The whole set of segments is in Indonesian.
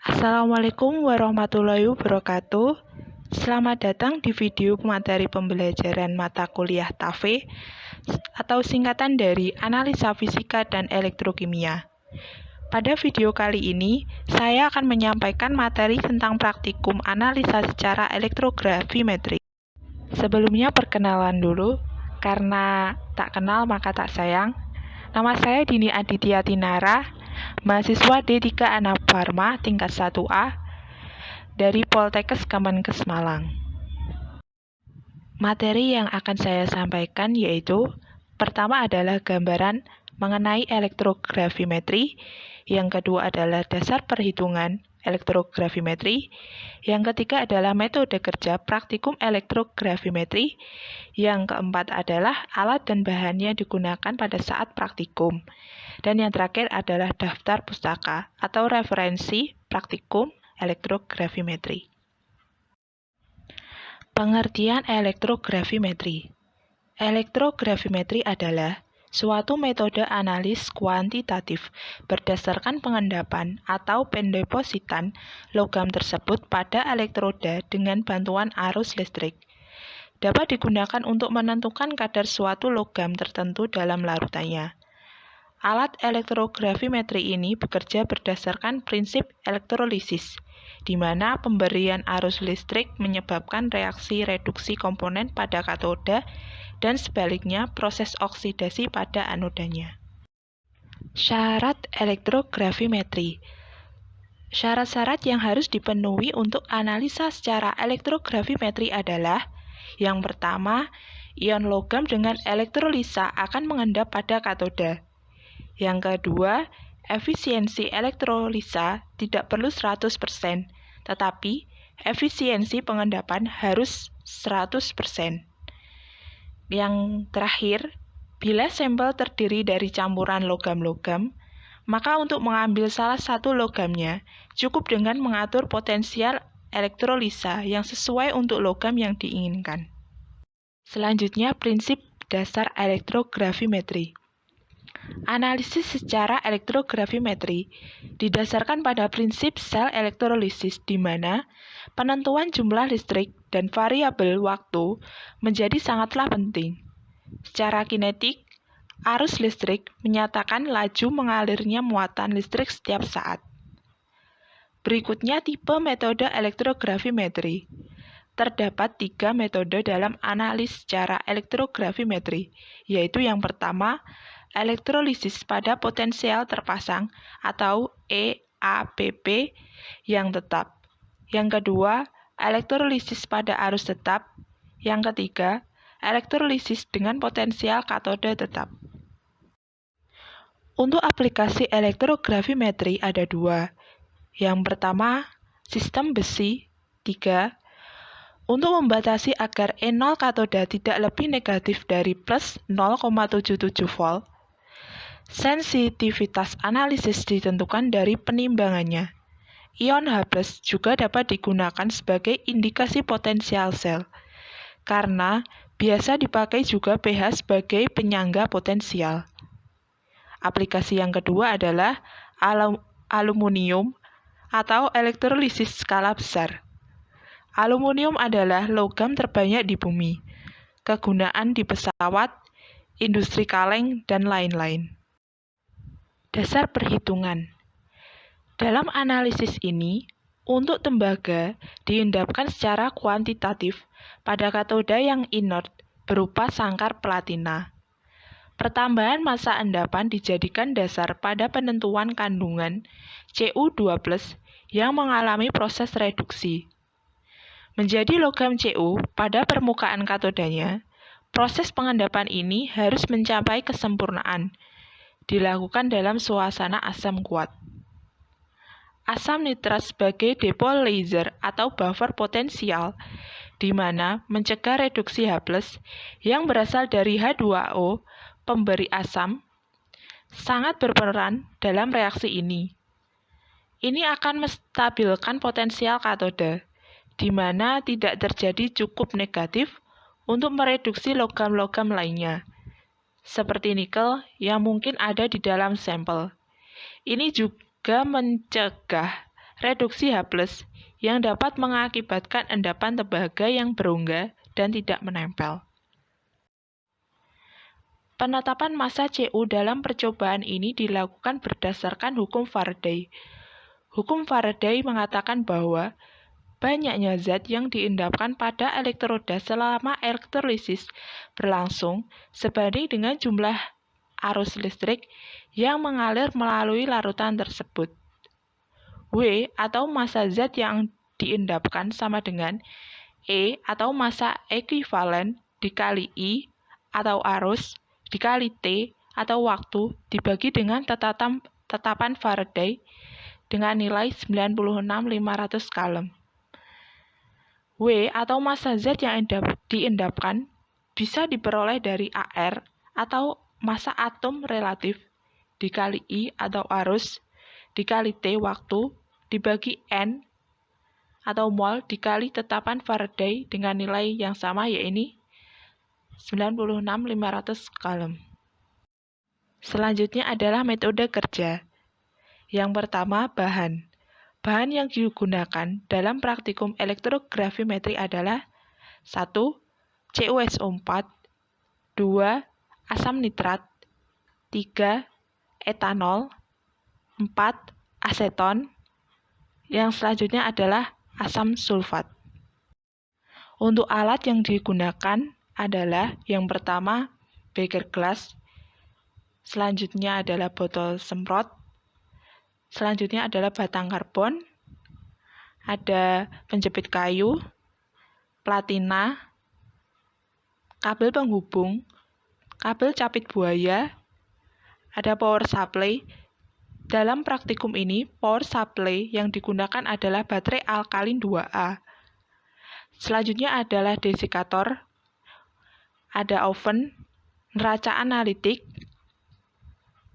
Assalamualaikum warahmatullahi wabarakatuh. Selamat datang di video materi pembelajaran mata kuliah TAFE atau singkatan dari Analisa Fisika dan Elektrokimia. Pada video kali ini, saya akan menyampaikan materi tentang praktikum analisa secara elektrografimetri. Sebelumnya perkenalan dulu, karena tak kenal maka tak sayang. Nama saya Dini Aditya Tinara, mahasiswa D3 Anafarma tingkat 1A dari Poltekkes Kemenkes Malang. Materi yang akan saya sampaikan yaitu pertama adalah gambaran mengenai elektrografimetri, yang kedua adalah dasar perhitungan elektrografimetri, yang ketiga adalah metode kerja praktikum elektrografimetri, yang keempat adalah alat dan bahannya digunakan pada saat praktikum, dan yang terakhir adalah daftar pustaka atau referensi praktikum elektrografimetri. Pengertian elektrografimetri. Elektrografimetri adalah suatu metode analis kuantitatif berdasarkan pengendapan atau pendepositan logam tersebut pada elektroda dengan bantuan arus listrik. Dapat digunakan untuk menentukan kadar suatu logam tertentu dalam larutannya. Alat elektrografimetri ini bekerja berdasarkan prinsip elektrolisis, di mana pemberian arus listrik menyebabkan reaksi reduksi komponen pada katoda dan sebaliknya proses oksidasi pada anodanya. Syarat elektrografimetri. Syarat-syarat yang harus dipenuhi untuk analisa secara elektrografimetri adalah: yang pertama, ion logam dengan elektrolisa akan mengendap pada katoda. Yang kedua, efisiensi elektrolisa tidak perlu 100%, tetapi efisiensi pengendapan harus 100%. Yang terakhir, bila sampel terdiri dari campuran logam-logam, maka untuk mengambil salah satu logamnya, cukup dengan mengatur potensial elektrolisa yang sesuai untuk logam yang diinginkan. Selanjutnya, prinsip dasar elektrografimetri. Analisis secara elektrografimetri didasarkan pada prinsip sel elektrolisis, di mana penentuan jumlah listrik dan variabel waktu menjadi sangatlah penting. Secara kinetik, arus listrik menyatakan laju mengalirnya muatan listrik setiap saat. Berikutnya tipe metode elektrografimetri. Terdapat 3 metode dalam analis secara elektrografimetri, yaitu yang pertama, elektrolisis pada potensial terpasang atau EAPP yang tetap. Yang kedua, elektrolisis pada arus tetap. Yang ketiga, elektrolisis dengan potensial katoda tetap. Untuk aplikasi elektrografimetri ada 2. Yang pertama, sistem besi. 3. Untuk membatasi agar E0 katoda tidak lebih negatif dari plus 0,77 volt, sensitivitas analisis ditentukan dari penimbangannya. Ion H+ juga dapat digunakan sebagai indikasi potensial sel, karena biasa dipakai juga pH sebagai penyangga potensial. Aplikasi yang kedua adalah aluminium atau elektrolisis skala besar. Aluminium adalah logam terbanyak di bumi, kegunaan di pesawat, industri kaleng, dan lain-lain. Dasar perhitungan. Dalam analisis ini, untuk tembaga diendapkan secara kuantitatif pada katoda yang inert berupa sangkar platina. Pertambahan massa endapan dijadikan dasar pada penentuan kandungan Cu2+ yang mengalami proses reduksi. Menjadi logam Cu pada permukaan katodanya, proses pengendapan ini harus mencapai kesempurnaan, dilakukan dalam suasana asam kuat. Asam nitrat sebagai dipol laser atau buffer potensial, di mana mencegah reduksi H+ yang berasal dari H2O, pemberi asam, sangat berperan dalam reaksi ini. Ini akan menstabilkan potensial katoda, di mana tidak terjadi cukup negatif untuk mereduksi logam-logam lainnya, seperti nikel yang mungkin ada di dalam sampel. Ini juga mencegah reduksi H+, yang dapat mengakibatkan endapan tembaga yang berongga dan tidak menempel. Penetapan massa Cu dalam percobaan ini dilakukan berdasarkan hukum Faraday. Hukum Faraday mengatakan bahwa banyaknya zat yang diendapkan pada elektroda selama elektrolisis berlangsung sebanding dengan jumlah arus listrik yang mengalir melalui larutan tersebut. W atau massa zat yang diendapkan sama dengan E atau massa ekuivalen dikali I atau arus dikali T atau waktu dibagi dengan tetapan Faraday dengan nilai 96.500 kalem. W atau massa zat yang diendapkan bisa diperoleh dari AR atau massa atom relatif dikali I atau arus dikali T waktu dibagi N atau mol dikali tetapan Faraday dengan nilai yang sama yaitu 96.500 kalem. Selanjutnya adalah metode kerja. Yang pertama, bahan. Bahan yang digunakan dalam praktikum elektrografimetri adalah 1. CuSO4 2. Asam nitrat 3. Etanol 4. Aseton. Yang selanjutnya adalah asam sulfat. Untuk alat yang digunakan adalah yang pertama beker gelas, selanjutnya adalah botol semprot, selanjutnya adalah batang karbon, ada penjepit kayu, platina, kabel penghubung, kabel capit buaya, ada power supply. Dalam praktikum ini, power supply yang digunakan adalah baterai alkalin 2A. Selanjutnya adalah desikator, ada oven, neraca analitik,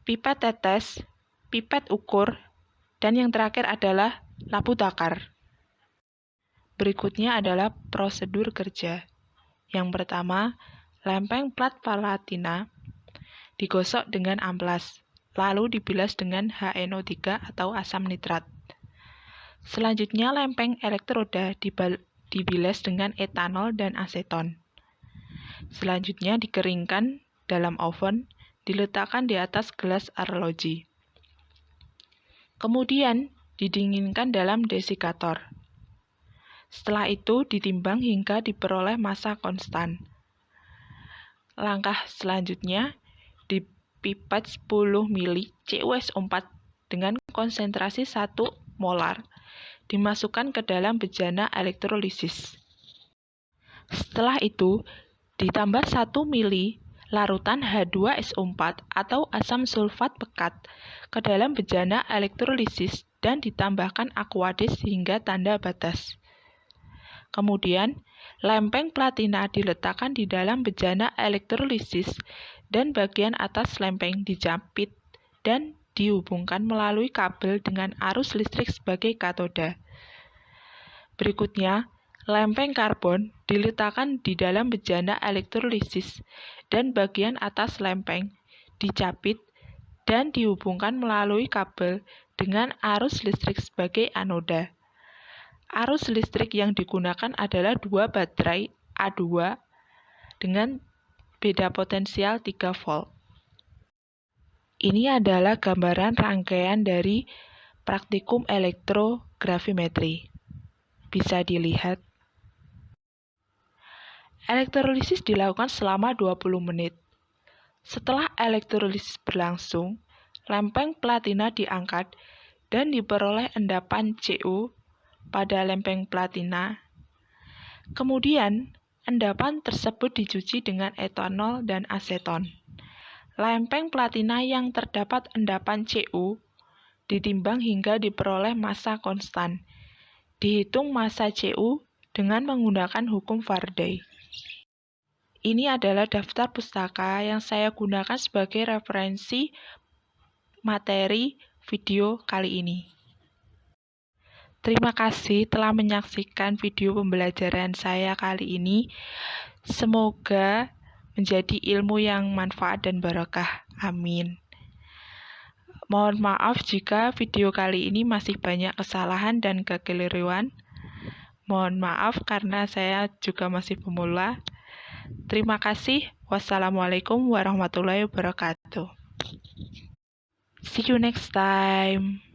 pipet tetes, pipet ukur, dan yang terakhir adalah lampu takar. Berikutnya adalah prosedur kerja. Yang pertama, lempeng plat platina digosok dengan amplas, lalu dibilas dengan HNO3 atau asam nitrat. Selanjutnya, lempeng elektroda dibilas dengan etanol dan aseton. Selanjutnya dikeringkan dalam oven, diletakkan di atas gelas arloji. Kemudian didinginkan dalam desikator. Setelah itu ditimbang hingga diperoleh massa konstan. Langkah selanjutnya, dipipet 10 ml CuSO4 dengan konsentrasi 1 molar dimasukkan ke dalam bejana elektrolisis. Setelah itu, ditambah 1 ml larutan H2SO4 atau asam sulfat pekat ke dalam bejana elektrolisis dan ditambahkan aqueous hingga tanda batas. Kemudian, lempeng platina diletakkan di dalam bejana elektrolisis dan bagian atas lempeng dijepit dan dihubungkan melalui kabel dengan arus listrik sebagai katoda. Berikutnya, lempeng karbon diletakkan di dalam bejana elektrolisis dan bagian atas lempeng dijepit dan dihubungkan melalui kabel dengan arus listrik sebagai anoda. Arus listrik yang digunakan adalah 2 baterai A2 dengan beda potensial 3 volt. Ini adalah gambaran rangkaian dari praktikum elektrografimetri. Bisa dilihat. Elektrolisis dilakukan selama 20 menit. Setelah elektrolisis berlangsung, lempeng platina diangkat dan diperoleh endapan Cu pada lempeng platina. Kemudian, endapan tersebut dicuci dengan etanol dan aseton. Lempeng platina yang terdapat endapan Cu ditimbang hingga diperoleh massa konstan. Dihitung massa Cu dengan menggunakan hukum Faraday. Ini adalah daftar pustaka yang saya gunakan sebagai referensi materi video kali ini. Terima kasih telah menyaksikan video pembelajaran saya kali ini. Semoga menjadi ilmu yang manfaat dan barokah. Amin. Mohon maaf jika video kali ini masih banyak kesalahan dan kekeliruan. Mohon maaf karena saya juga masih pemula. Terima kasih. Wassalamualaikum warahmatullahi wabarakatuh. See you next time.